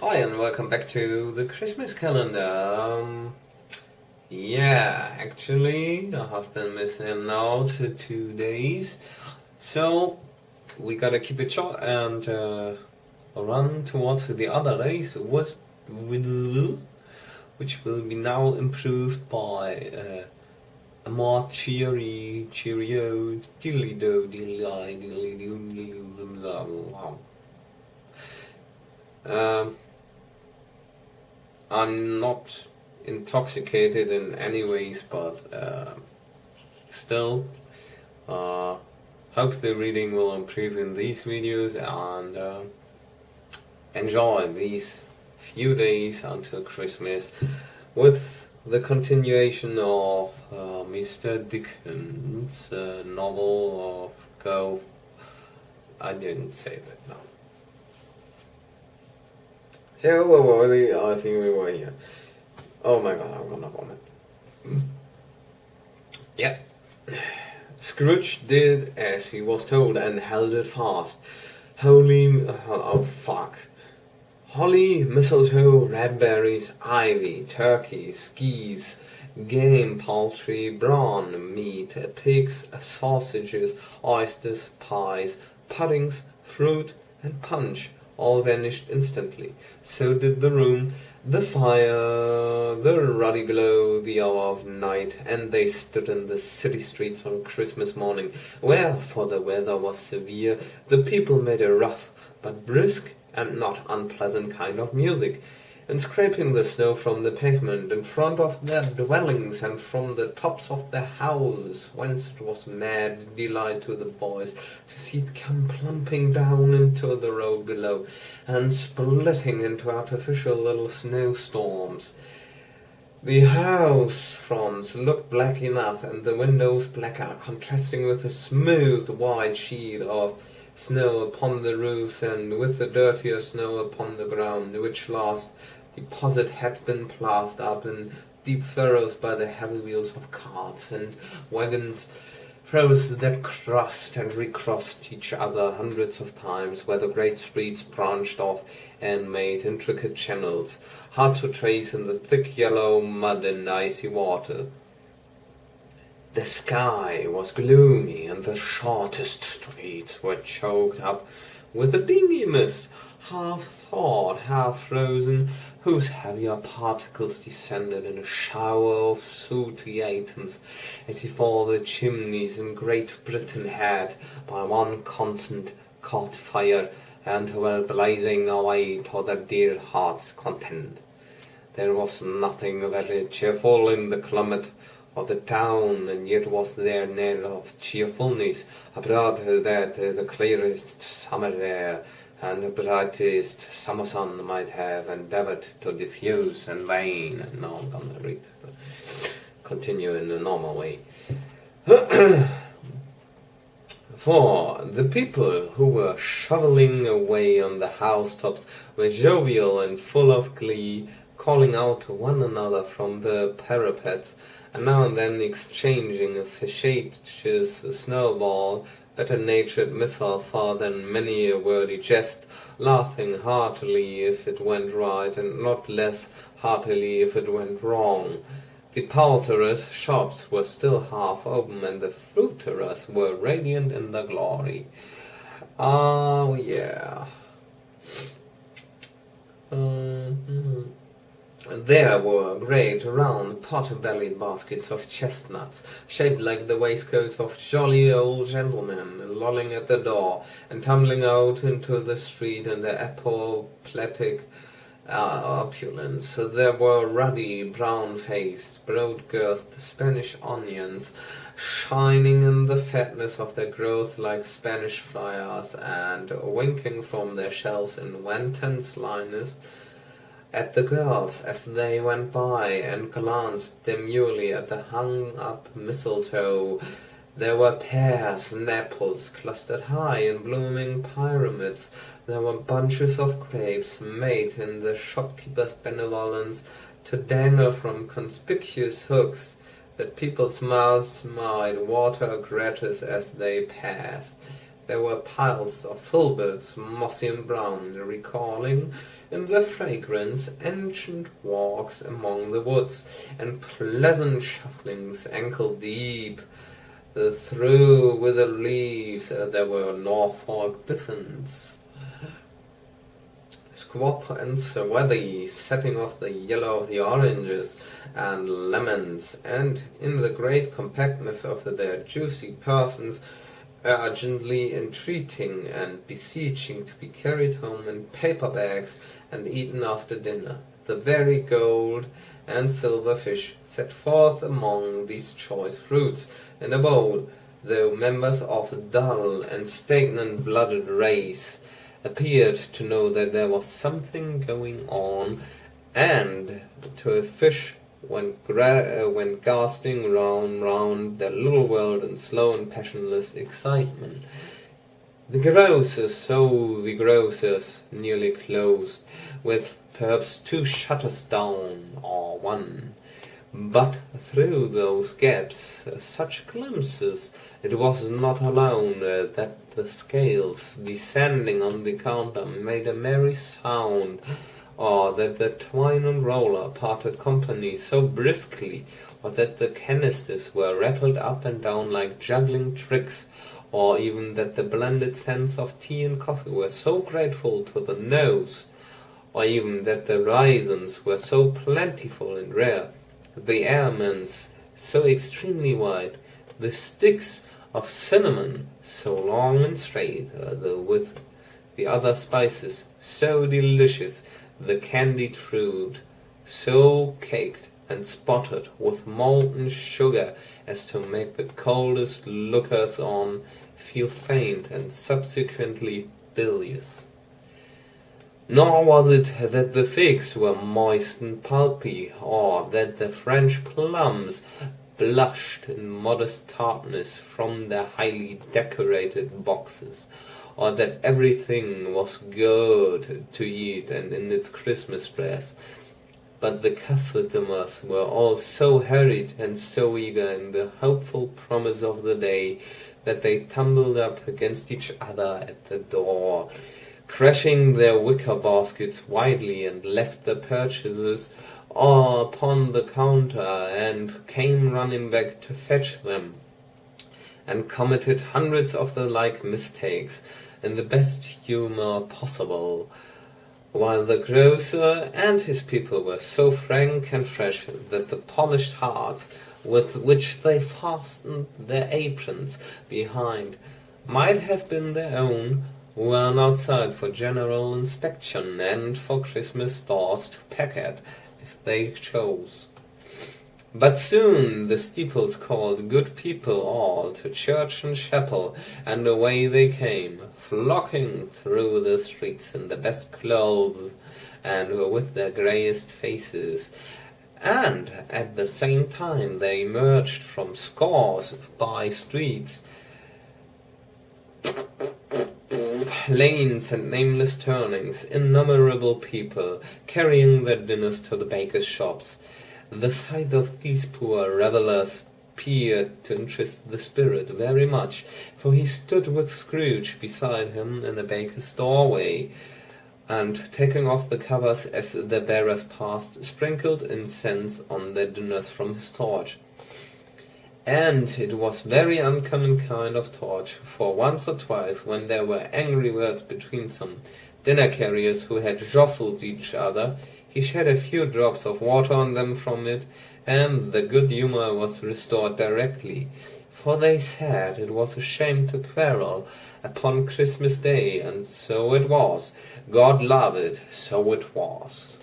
Hi and welcome back to the Christmas calendar. Actually, I have been missing now to 2 days, so we gotta keep it short and run towards the other days, which will be now improved by a more cheerio, diddly-do, diddly-do, wow. I'm not intoxicated in any ways, but still, hope the reading will improve in these videos and enjoy these few days until Christmas with the continuation of Mr. Dickens' novel of Go. I didn't say that, no. So, where were we? I think we were here. Oh my god, I'm gonna vomit. Yeah. Scrooge did as he was told and held it fast. Oh fuck. Holly, mistletoe, raspberries, ivy, turkeys, geese, game, poultry, brawn, meat, pigs, sausages, oysters, pies, puddings, fruit, and punch all vanished instantly. So did the room, the fire, the ruddy glow, the hour of night, and they stood in the city streets on Christmas morning, where, for the weather was severe, the people made a rough but brisk and not unpleasant kind of music, and scraping the snow from the pavement in front of their dwellings and from the tops of their houses, whence it was mad delight to the boys to see it come plumping down into the road below, and splitting into artificial little snowstorms. The house fronts looked black enough, and the windows blacker, contrasting with a smooth white sheet of snow upon the roofs and with the dirtier snow upon the ground, which last deposit had been ploughed up in deep furrows by the heavy wheels of carts and wagons, furrows that crossed and recrossed each other hundreds of times, where the great streets branched off and made intricate channels, hard to trace in the thick yellow mud and icy water. The sky was gloomy, and the shortest streets were choked up with a dingy mist, half thawed, half frozen, whose heavier particles descended in a shower of sooty atoms, as if all the chimneys in Great Britain had, by one constant, caught fire, and were blazing away to their dear hearts' content. There was nothing very cheerful in the climate of the town, and yet was there an air of cheerfulness abroad that the clearest summer air and the brightest summer sun might have endeavored to diffuse in vain. And now I'm gonna continue in the normal way. For the people who were shoveling away on the housetops were jovial and full of glee, calling out to one another from the parapets, and now and then exchanging a facetious snowball, better-natured missile far than many a wordy jest, laughing heartily if it went right, and not less heartily if it went wrong. The poulterers' shops were still half open, and the fruiterers were radiant in their glory. Oh, yeah. There were great, round, pot-bellied baskets of chestnuts, shaped like the waistcoats of jolly old gentlemen, lolling at the door, and tumbling out into the street in their apoplectic opulence. There were ruddy, brown-faced, broad-girthed Spanish onions, shining in the fatness of their growth like Spanish friars, and winking from their shells in wanton slyness at the girls as they went by, and glanced demurely at the hung-up mistletoe. There were pears and apples clustered high in blooming pyramids. There were bunches of grapes made in the shopkeeper's benevolence to dangle from conspicuous hooks, that people's mouths might water gratis as they passed. There were piles of filberts, mossy and brown, recalling in the fragrance, ancient walks among the woods, and pleasant shufflings ankle-deep through withered leaves. There were Norfolk biffins, squab and swarthy, setting off the yellow of the oranges and lemons, and in the great compactness of their juicy persons, urgently entreating and beseeching to be carried home in paper bags and eaten after dinner. The very gold and silver fish set forth among these choice fruits in a bowl, though members of a dull and stagnant-blooded race, appeared to know that there was something going on, and to a fish went gasping round their little world in slow and passionless excitement. The grocers, nearly closed, with perhaps 2 shutters down, or 1. But through those gaps, such glimpses, it was not alone that the scales descending on the counter made a merry sound, or that the twine and roller parted company so briskly, or that the canisters were rattled up and down like juggling tricks, or even that the blended scents of tea and coffee were so grateful to the nose, or even that the raisins were so plentiful and rare, the almonds so extremely white, the sticks of cinnamon so long and straight, with the other spices so delicious, the candied fruit so caked and spotted with molten sugar as to make the coldest lookers-on feel faint and subsequently bilious. Nor was it that the figs were moist and pulpy, or that the French plums blushed in modest tartness from their highly decorated boxes, or that everything was good to eat and in its Christmas dress. But the customers were all so hurried and so eager in the hopeful promise of the day that they tumbled up against each other at the door, crashing their wicker baskets widely, and left their purchases upon the counter, and came running back to fetch them, and committed hundreds of the like mistakes in the best humour possible, while the grocer and his people were so frank and fresh that the polished hearts with which they fastened their aprons behind might have been their own, were outside for general inspection and for Christmas stores to peck at if they chose. But soon the steeples called good people all to church and chapel, and away they came, flocking through the streets in the best clothes and with their greyest faces, and at the same time they emerged from scores of by streets, lanes and nameless turnings, innumerable people carrying their dinners to the bakers' shops. The sight of these poor revellers appeared to interest the spirit very much, for he stood with Scrooge beside him in the baker's doorway, and taking off the covers as the bearers passed, sprinkled incense on their dinners from his torch. And it was very uncommon kind of torch, for once or twice, when there were angry words between some dinner-carriers who had jostled each other, he shed a few drops of water on them from it, and the good humour was restored directly, for they said it was a shame to quarrel upon Christmas Day, and so it was. God love it, so it was.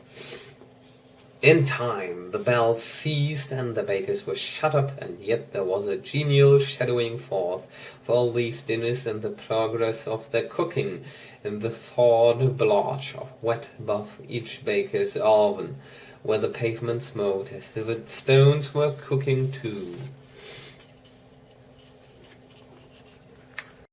In time the bells ceased and the bakers were shut up, and yet there was a genial shadowing forth of all these dinners and the progress of their cooking in the thawed blotch of wet above each baker's oven, where the pavement smote as if its stones were cooking too.